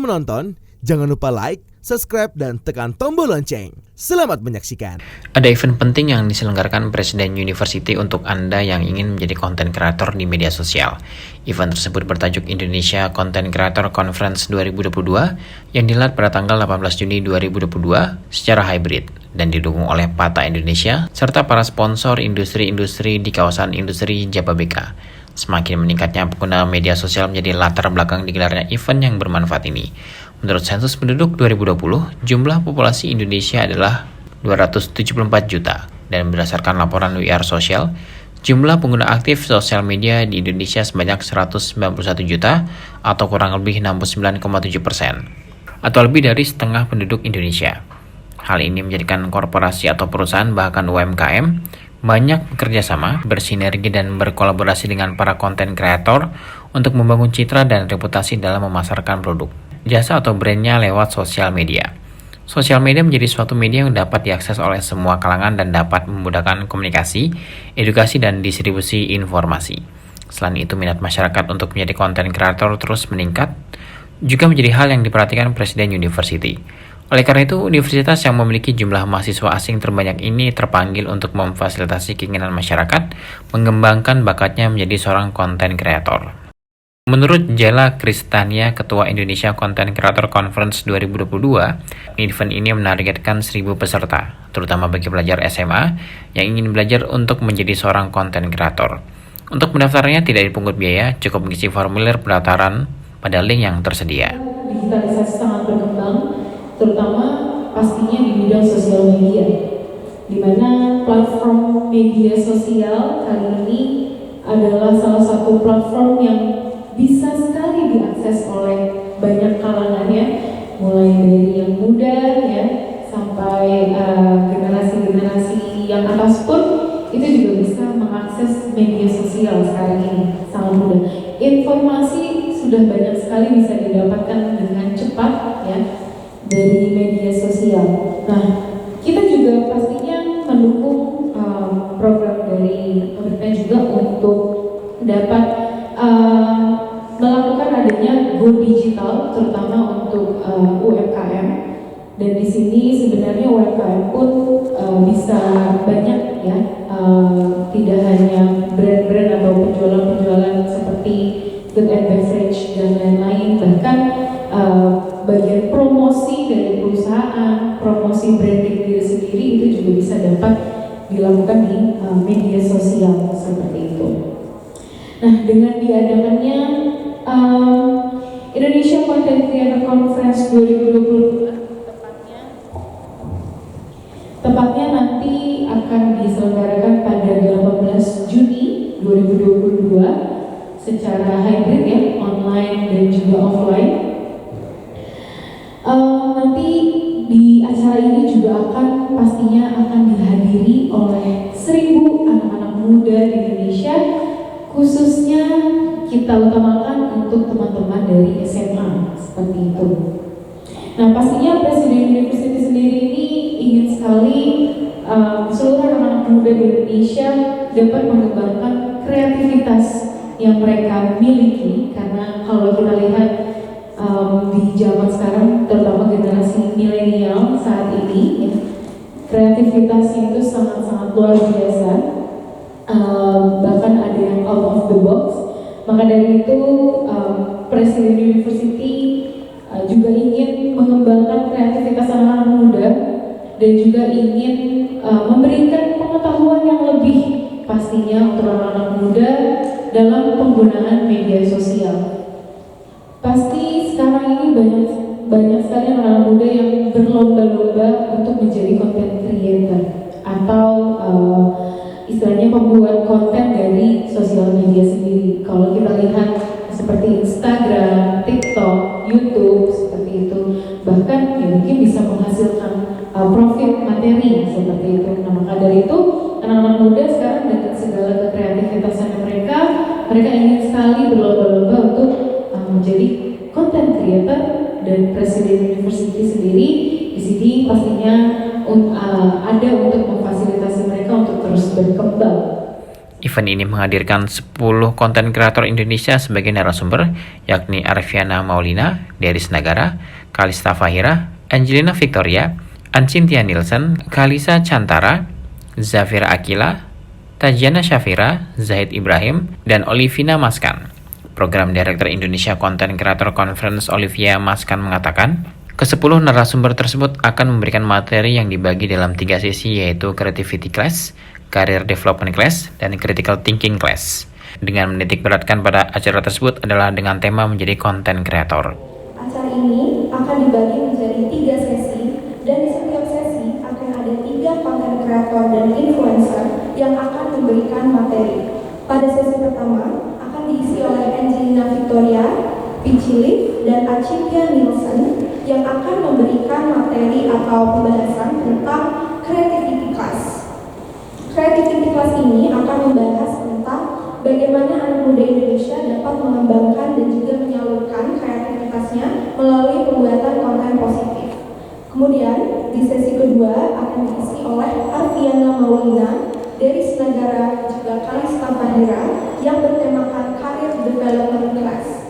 menonton, jangan lupa like, subscribe, dan tekan tombol lonceng. Selamat menyaksikan. Ada event penting yang diselenggarakan Presiden University untuk Anda yang ingin menjadi konten kreator di media sosial. Event tersebut bertajuk Indonesia Content Creator Conference 2022 yang digelar pada tanggal 18 Juni 2022 secara hybrid dan didukung oleh Pata Indonesia serta para sponsor industri-industri di kawasan industri Jababeka. Semakin meningkatnya pengguna media sosial menjadi latar belakang digelarnya event yang bermanfaat ini. Menurut sensus penduduk 2020, jumlah populasi Indonesia adalah 274 juta. Dan berdasarkan laporan WR Sosial, jumlah pengguna aktif sosial media di Indonesia sebanyak 191 juta atau kurang lebih 69,7%, atau lebih dari setengah penduduk Indonesia. Hal ini menjadikan korporasi atau perusahaan bahkan UMKM banyak bekerja sama, bersinergi dan berkolaborasi dengan para konten kreator untuk membangun citra dan reputasi dalam memasarkan produk, jasa atau brandnya lewat sosial media. Sosial media menjadi suatu media yang dapat diakses oleh semua kalangan dan dapat memudahkan komunikasi, edukasi, dan distribusi informasi. Selain itu, minat masyarakat untuk menjadi konten kreator terus meningkat, juga menjadi hal yang diperhatikan Presiden University. Oleh karena itu, universitas yang memiliki jumlah mahasiswa asing terbanyak ini terpanggil untuk memfasilitasi keinginan masyarakat mengembangkan bakatnya menjadi seorang konten kreator. Menurut Jela Kristania, Ketua Indonesia Content Creator Conference 2022, event ini menargetkan 1.000 peserta, terutama bagi pelajar SMA yang ingin belajar untuk menjadi seorang konten kreator. Untuk mendaftarnya tidak dipungut biaya, cukup mengisi formulir pendaftaran pada link yang tersedia. Digitalisasi sangat berkembang, terutama pastinya di bidang sosial media, di mana platform media sosial kali ini adalah salah satu platform yang bisa sekali diakses oleh banyak kalangannya, mulai dari yang muda ya sampai generasi-generasi yang atas pun itu juga bisa mengakses media sosial sekarang ini sangat mudah. Informasi sudah banyak sekali bisa didapatkan dengan cepat ya dari media sosial. Nah, kita juga pastinya mendukung program dari pemerintah juga untuk dapat melakukan adanya go digital, terutama untuk UMKM. Dan di sini sebenarnya UMKM pun bisa banyak ya, tidak hanya brand-brand atau penjualan-penjualan seperti food and beverage dan lain-lain, bahkan bagian promosi dari perusahaan, promosi branding diri sendiri itu juga bisa dapat dilakukan di media sosial seperti itu. Nah, dengan diadakannya Indonesia Content Creator Conference 2022 tepatnya nanti akan diselenggarakan pada 18 Juni 2022 secara hybrid ya, online dan juga offline. Nanti di acara ini juga pastinya akan dihadiri oleh 1.000 anak-anak muda di Indonesia, khususnya kita utamakan untuk teman-teman dari SMA seperti itu. Nah, pastinya Presiden University sendiri ini ingin sekali seluruh anak-anak muda di Indonesia dapat mengembangkan kreativitas yang mereka miliki, karena kalau kita lihat di zaman sekarang, terutama generasi milenial saat ini, ya, kreativitasnya itu sangat-sangat luar biasa, bahkan ada yang out of the box. Maka dari itu, Presiden University juga ingin mengembangkan kreativitas anak-anak muda dan juga ingin memberikan pengetahuan yang lebih pastinya untuk anak-anak muda dalam penggunaan media sosial. Pasti sekarang ini banyak sekali anak muda yang berlomba-lomba untuk menjadi content creator atau istilahnya pembuat konten dari sosial media sendiri. Kalau kita lihat seperti Instagram, TikTok, YouTube seperti itu, bahkan ya mungkin bisa menghasilkan profit materi seperti itu. Nah, maka dari itu anak-anak muda sekarang dengan segala kreativitasan mereka ingin sekali berlomba-lomba untuk menjadi content creator, dan Presiden University sendiri di sini pastinya ada untuk memfasilitasi mereka untuk terus berkembang Event ini menghadirkan 10 konten kreator Indonesia sebagai narasumber, yakni Arfiana Maulina, Deris Nagara, Kalista Fahira, Angelina Victoria, Ancintia Nielsen, Kalisa Chantara, Zafira Akila, Tajana Syafira, Zahid Ibrahim, dan Olivina Maskan. Program Director Indonesia Content Creator Conference Olivia Maskan mengatakan, ke-10 narasumber tersebut akan memberikan materi yang dibagi dalam 3 sesi, yaitu Creativity Class, Career Development Class, dan Critical Thinking Class. Dengan menitik beratkan pada acara tersebut adalah dengan tema menjadi content creator. Acara ini akan dibagi menjadi 3 sesi, dan di setiap sesi akan ada 3 content creator dan influencer yang akan memberikan materi. Pada sesi pertama akan diisi oleh Angelina Victoria, Pichilip, dan Ancintia Nielsen yang akan memberikan materi atau pembahasan tentang Creativity Class. Creativity Class ini akan membahas tentang bagaimana anak muda Indonesia dapat mengembangkan dan juga menyalurkan kreativitasnya melalui pembuatan konten positif. Kemudian di sesi kedua akan diisi oleh Arfiana Maulina, Deris Nagara, juga Kalista Fahira yang bertemakan Career Development Class.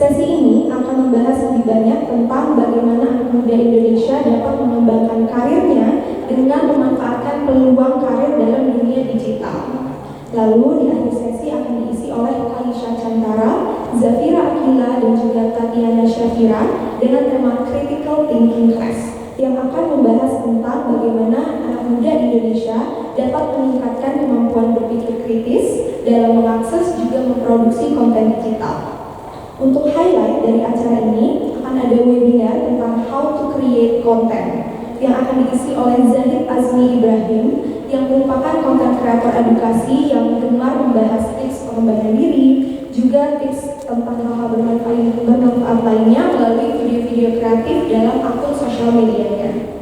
Sesi ini akan membahas lebih banyak tentang bagaimana anak muda Indonesia dapat mengembangkan karirnya dengan memanfaatkan peluang karir dalam dunia digital. Lalu di akhir sesi akan diisi oleh Kalisa Chantara, Zafira Akila, dan juga Tajana Syafira dengan tema Critical Thinking Class yang akan membahas tentang bagaimana anak muda Indonesia dapat meningkatkan kemampuan berpikir kritis dalam mengakses juga memproduksi konten digital. Untuk highlight dari acara ini akan ada webinar tentang how to create content yang akan diisi oleh Zahid Azmi Ibrahim yang merupakan konten kreator edukasi yang gemar membahas tips pengembangan diri, juga tips tentang hal-hal bermanfaat lainnya melalui video-video kreatif dalam akun sosial medianya.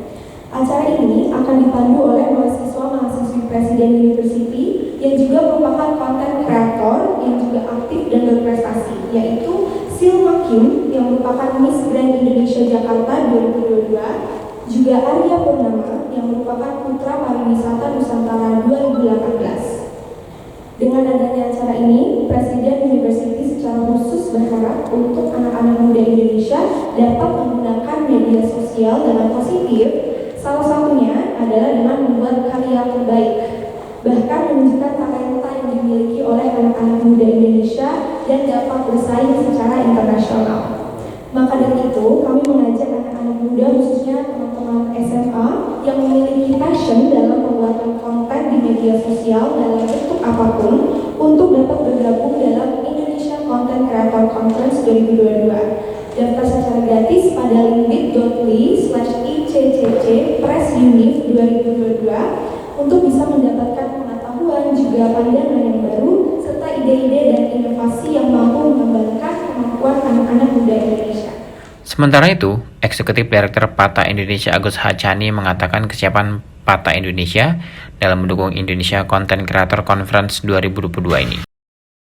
Acara ini akan dipandu oleh mahasiswa-mahasiswi Presiden University yang juga merupakan konten kreator yang juga aktif dan berprestasi, yaitu Silma Kim yang merupakan Miss Grand Indonesia Jakarta 2022, juga Arya Purnama yang merupakan Putra Pariwisata Nusantara 2018. Dengan adanya acara ini, Presiden University secara khusus berharap untuk anak-anak muda Indonesia dapat menggunakan media sosial dengan positif. Salah satunya adalah dengan membuat karya terbaik, bahkan menunjukkan talenta yang dimiliki oleh anak-anak muda Indonesia dan dapat bersaing secara internasional. Maka dari itu, kami mengajak anak-anak muda, khususnya teman-teman SMA yang memiliki passion dalam pembuatan konten di media sosial dalam bentuk apapun, untuk dapat bergabung dalam Indonesia Content Creator Conference 2022. Daftar secara gratis pada link bit.ly/ICCC Press Unif 2022 untuk bisa mendapatkan pengetahuan juga pandangan yang baru serta ide-ide dan inovasi yang mampu mengembangkan kemampuan anak-anak muda Indonesia. Sementara itu, Eksekutif Direktur Pata Indonesia Agus Hacani mengatakan kesiapan Pata Indonesia dalam mendukung Indonesia Content Creator Conference 2022 ini.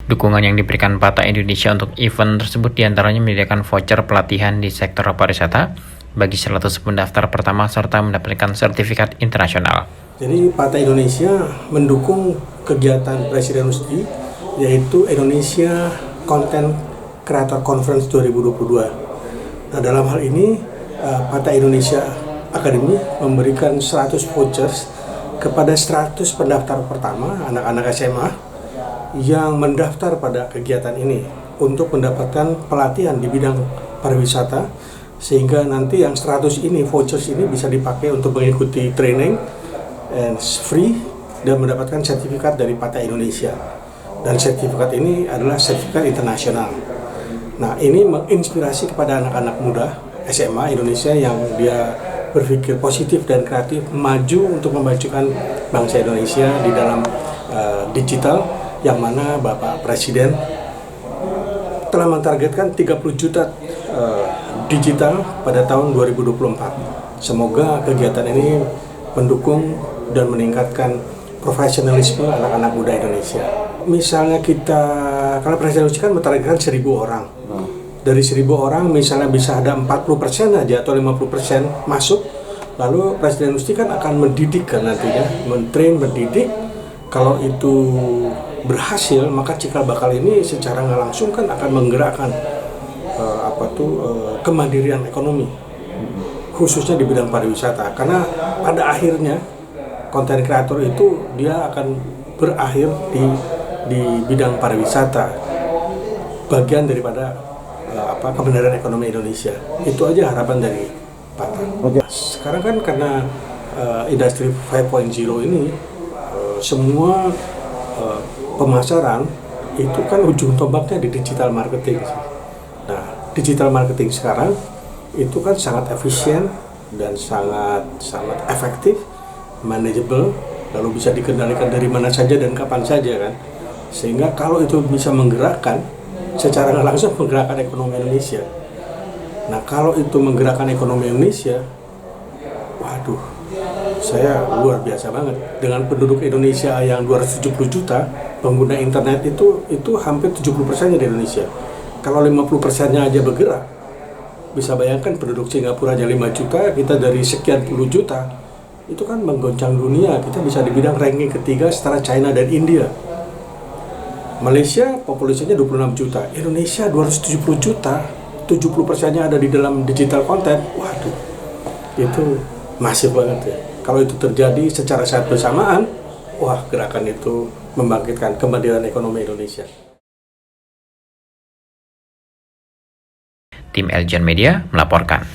Dukungan yang diberikan Pata Indonesia untuk event tersebut diantaranya menyediakan voucher pelatihan di sektor pariwisata bagi 100 pendaftar pertama serta mendapatkan sertifikat internasional. Jadi Pata Indonesia mendukung kegiatan Presiden University yaitu Indonesia Content Creator Conference 2022. Nah, dalam hal ini Pata Indonesia Academy memberikan 100 vouchers kepada 100 pendaftar pertama anak-anak SMA yang mendaftar pada kegiatan ini untuk mendapatkan pelatihan di bidang pariwisata, sehingga nanti yang 100 ini vouchers ini bisa dipakai untuk mengikuti training and free dan mendapatkan sertifikat dari Pata Indonesia, dan sertifikat ini adalah sertifikat internasional. Nah, ini menginspirasi kepada anak-anak muda SMA Indonesia yang dia berpikir positif dan kreatif, maju untuk memajukan bangsa Indonesia di dalam digital, yang mana Bapak Presiden telah mentargetkan 30 juta digital pada tahun 2024. Semoga kegiatan ini mendukung dan meningkatkan profesionalisme anak-anak muda Indonesia. Misalnya kalau Presiden Indonesia kan mentargetkan 1.000 orang. Dari 1.000 orang misalnya bisa ada 40% aja atau 50% masuk, lalu Presiden Indonesia kan akan mendidik kan nantinya, mendidik. Kalau itu berhasil, maka cikal bakal ini secara nggak langsung kan akan menggerakkan kemandirian ekonomi, khususnya di bidang pariwisata. Karena pada akhirnya konten kreator itu dia akan berakhir di bidang pariwisata, bagian daripada kebenaran ekonomi Indonesia. Itu aja harapan dari Pak Tan. Sekarang kan karena industri 5.0 ini semua pemasaran itu kan ujung tombaknya di digital marketing. Nah, digital marketing sekarang itu kan sangat efisien dan sangat efektif, manageable, lalu bisa dikendalikan dari mana saja dan kapan saja kan. Sehingga kalau itu bisa menggerakkan, secara nggak langsung menggerakkan ekonomi Indonesia. Nah, kalau itu menggerakkan ekonomi Indonesia, waduh, saya luar biasa banget. Dengan penduduk Indonesia yang 270 juta, pengguna internet itu hampir 70%-nya di Indonesia. Kalau 50%-nya aja bergerak, bisa bayangkan penduduk Singapura aja 5 juta, kita dari sekian puluh juta, itu kan menggoncang dunia. Kita bisa dibilang ranking ketiga setelah China dan India. Malaysia populasinya 26 juta, Indonesia 270 juta, 70%-nya ada di dalam digital content. Waduh, itu masif banget ya. Kalau itu terjadi secara saat bersamaan, wah, gerakan itu membangkitkan kemandirian ekonomi Indonesia. Tim Eljan Media melaporkan.